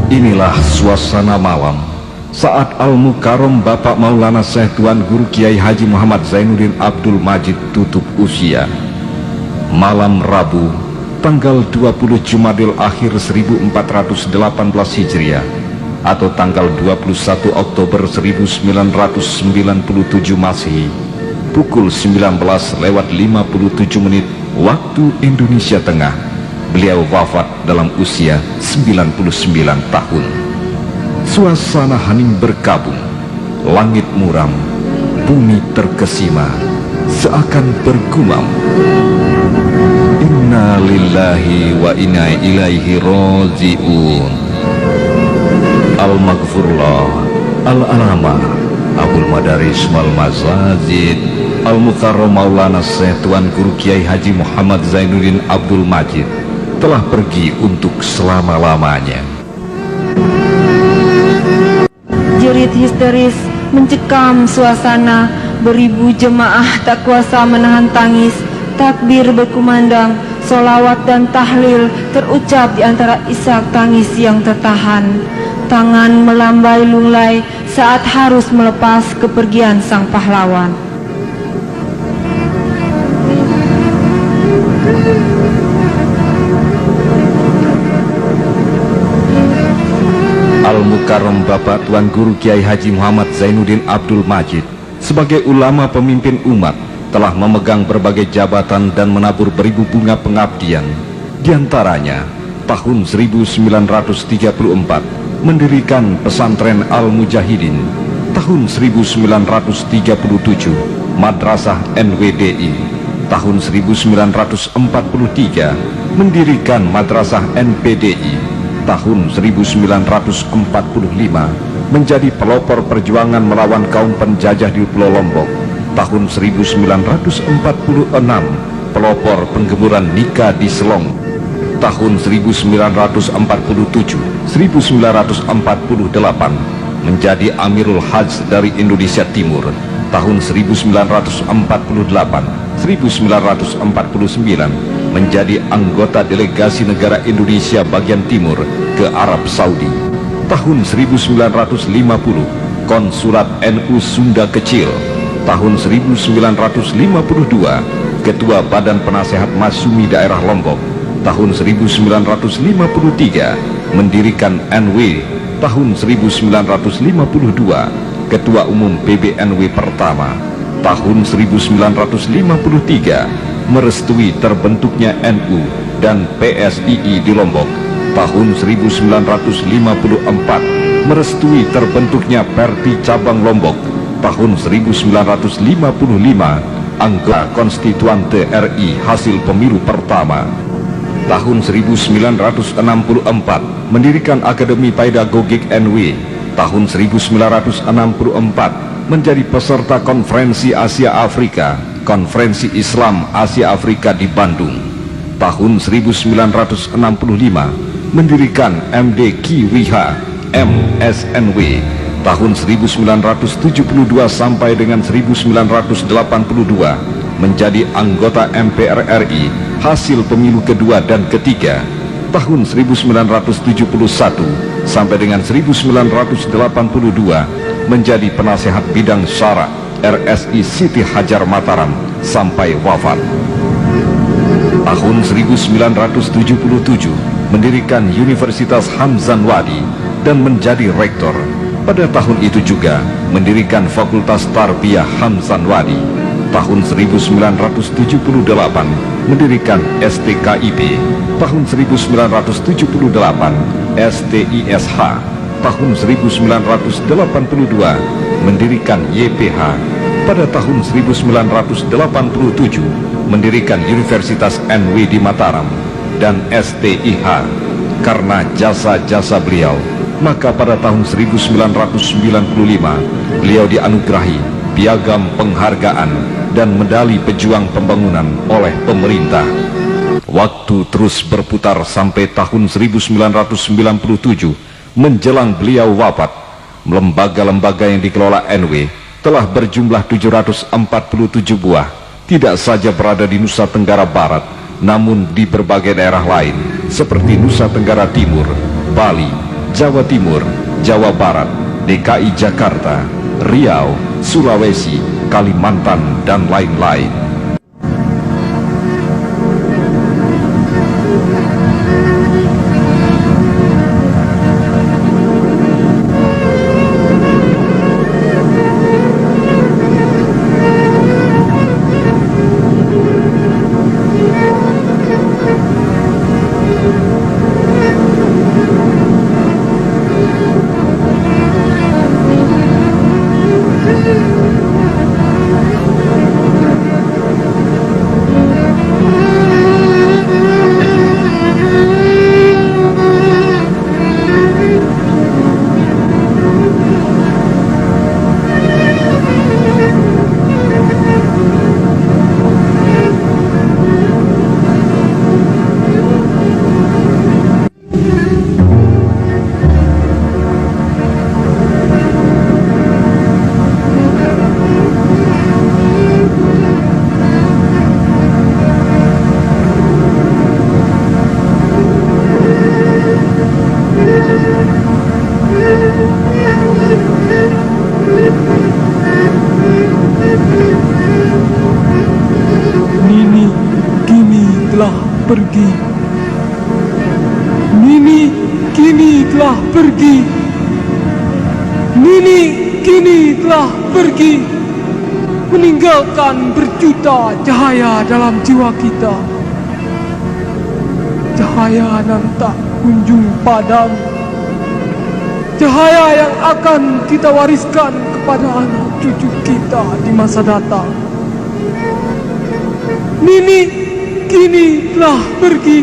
Inilah suasana malam saat Al-Mukarram Bapak Maulana Syekh Tuan Guru Kiai Haji Muhammad Zainuddin Abdul Majid tutup usia. Malam Rabu, tanggal 20 Jumadil Akhir 1418 Hijriah atau tanggal 21 Oktober 1997 Masehi, pukul 19:57 waktu Indonesia Tengah, beliau wafat dalam usia 99 tahun. Suasana hening berkabung, langit muram, bumi terkesima, seakan bergumam, Inna lillahi wa inna ilaihi raji'un. Al-Maghfurullah Al-Alama Abul Madaris wal Mazazid Al-Mukarram Maulana Syekh Tuan Guru Kiai Haji Muhammad Zainuddin Abdul Majid telah pergi untuk selama-lamanya. Jerit histeris mencekam suasana, beribu jemaah tak kuasa menahan tangis. Takbir berkumandang, solawat dan tahlil terucap di antara isak tangis yang tertahan. Tangan melambai lunglai saat harus melepas kepergian sang pahlawan. Al-Mukarram Bapak Tuan Guru Kiai Haji Muhammad Zainuddin Abdul Majid sebagai ulama pemimpin umat telah memegang berbagai jabatan dan menabur beribu bunga pengabdian. Di antaranya, tahun 1934 mendirikan pesantren Al-Mujahidin, tahun 1937 Madrasah NWDI, tahun 1943 mendirikan Madrasah NPDI, tahun 1945 menjadi pelopor perjuangan melawan kaum penjajah di Pulau Lombok, tahun 1946 pelopor penggemburan nikah di Selong, tahun 1947-1948 menjadi Amirul Hajj dari Indonesia Timur, tahun 1948-1949 menjadi anggota delegasi negara Indonesia bagian Timur ke Arab Saudi, tahun 1950 Konsulat NU Sunda Kecil, tahun 1952 Ketua Badan Penasehat Masyumi Daerah Lombok, tahun 1953 mendirikan NW, tahun 1952 Ketua Umum PBNW pertama, tahun 1953 merestui terbentuknya NU dan PSII di Lombok, tahun 1954 merestui terbentuknya Perti Cabang Lombok, tahun 1955 anggota Konstituante RI hasil pemilu pertama, tahun 1964 mendirikan Akademi Pedagogik NW, tahun 1964 menjadi peserta Konferensi Asia Afrika, Konferensi Islam Asia Afrika di Bandung, tahun 1965 mendirikan MD Kiwiha MSNW, tahun 1972 sampai dengan 1982 menjadi anggota MPR RI hasil pemilu kedua dan ketiga, tahun 1971 sampai dengan 1982 menjadi penasehat bidang syara RSI Siti Hajar Mataram sampai wafat. Tahun 1977 mendirikan Universitas Hamzan Wadi dan menjadi rektor. Pada tahun itu juga mendirikan Fakultas Tarbiyah Hamzan Wadi. Tahun 1978 mendirikan STKIP. Tahun 1978 STISH. Tahun 1982 mendirikan YPH. Pada tahun 1987 mendirikan Universitas NW di Mataram dan STIH. Karena jasa-jasa beliau, maka pada tahun 1995 beliau dianugerahi piagam penghargaan dan medali pejuang pembangunan oleh pemerintah. Waktu terus berputar sampai tahun 1997 menjelang beliau wafat. Lembaga-lembaga yang dikelola NW telah berjumlah 747 buah, tidak saja berada di Nusa Tenggara Barat, namun di berbagai daerah lain seperti Nusa Tenggara Timur, Bali, Jawa Timur, Jawa Barat, DKI Jakarta, Riau, Sulawesi, Kalimantan, dan lain-lain. Nini kini telah pergi. Nini kini telah pergi. Nini kini telah pergi, meninggalkan berjuta cahaya dalam jiwa kita. Cahaya yang tak kunjung padam. Cahaya yang akan kita wariskan kepada anak cucu kita di masa datang. Nini kini telah pergi,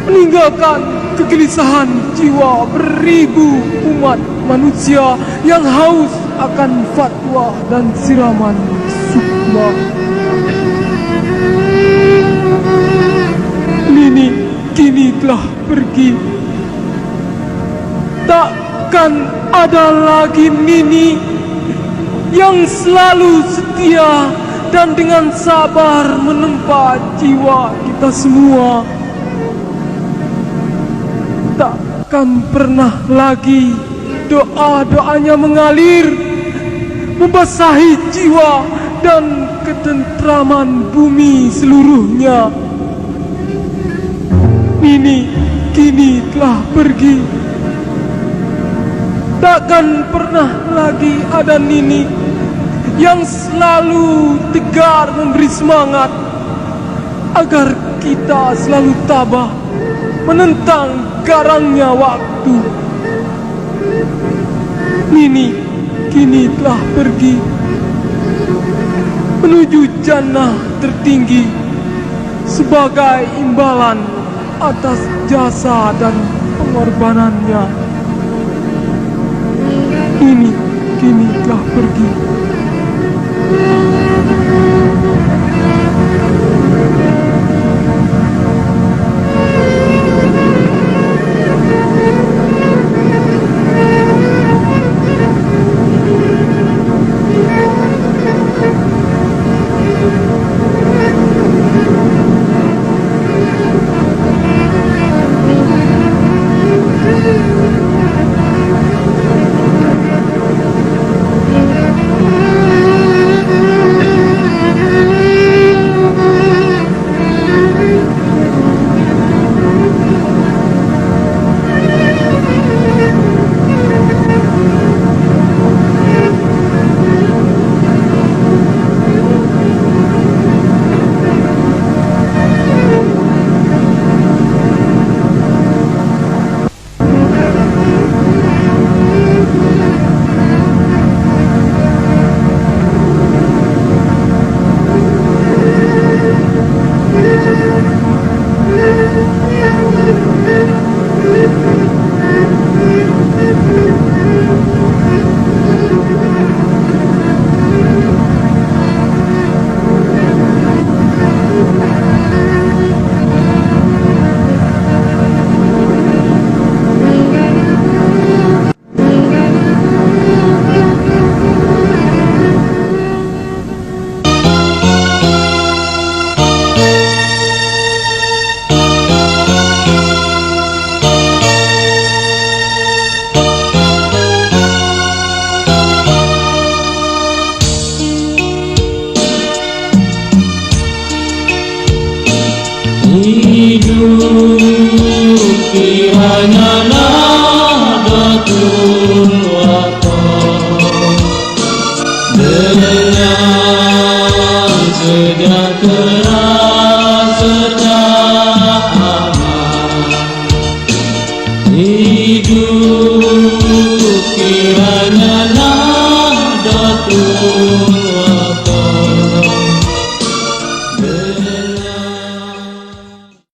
meninggalkan kegelisahan jiwa beribu umat manusia yang haus akan fatwa dan siraman sukma. Nini kini telah pergi. Takkan ada lagi Nini yang selalu setia dan dengan sabar menempa jiwa kita semua. Takkan pernah lagi doa-doanya mengalir, membasahi jiwa dan ketentraman bumi seluruhnya. Nini kini telah pergi. Takkan pernah lagi ada Nini yang selalu tegar memberi semangat agar kita selalu tabah menentang garangnya waktu. Nini kini telah pergi menuju jannah tertinggi sebagai imbalan atas jasa dan pengorbanannya. Nini kini telah pergi. keras sejak aman, hidup kiranya Nahdlatul